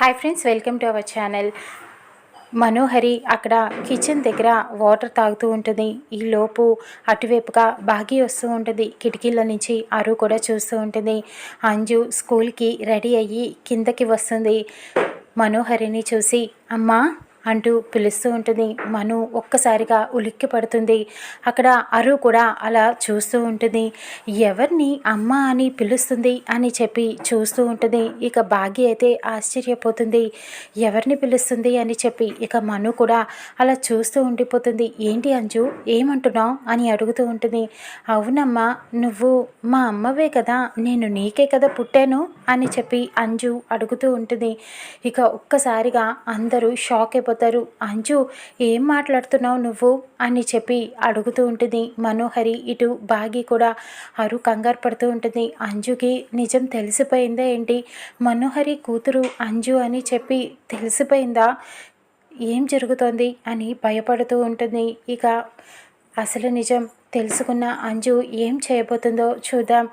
Hi friends, welcome to our channel. Manohari అక్కడ kitchen దగ్గర water తాగుతూ ఉంటుంది. ఈలోపు అటువైపుగా భాగి వస్తూ ఉంటుంది. కిటికీల నుంచి అరు కూడా చూస్తూ ఉంటుంది. అంజు స్కూల్కి రెడీ అయ్యి కిందకి వస్తుంది. మనోహరిని చూసి అమ్మా అంటూ పిలుస్తూ ఉంటుంది. మను ఒక్కసారిగా ఉలిక్కి పడుతుంది. అక్కడ అరు కూడా అలా చూస్తూ ఉంటుంది. ఎవరిని అమ్మ అని పిలుస్తుంది అని చెప్పి చూస్తూ ఉంటుంది. ఇక భాగ్య అయితే ఆశ్చర్యపోతుంది. ఎవరిని పిలుస్తుంది అని చెప్పి ఇక మను కూడా అలా చూస్తూ ఉండిపోతుంది. ఏంటి అంజు, ఏమంటున్నావు అని అడుగుతూ ఉంటుంది. అవునమ్మా, నువ్వు మా అమ్మవే కదా, నేను నీకే కదా పుట్టాను అని చెప్పి అంజు అడుగుతూ ఉంటుంది. ఇక ఒక్కసారిగా అందరూ షాక్ అయిపోతారు. అంజు, ఏం మాట్లాడుతున్నావు నువ్వు అని చెప్పి అడుగుతూ ఉంటుంది. మనోహరి ఇటు భాగి కూడా అరు కంగారు పడుతూ ఉంటుంది. అంజుకి నిజం తెలిసిపోయిందా ఏంటి, మనోహరి కూతురు అంజు అని చెప్పి తెలిసిపోయిందా, ఏం జరుగుతోంది అని భయపడుతూ ఉంటుంది. ఇక అసలు నిజం తెలుసుకున్న అంజు ఏం చేయబోతుందో చూద్దాం.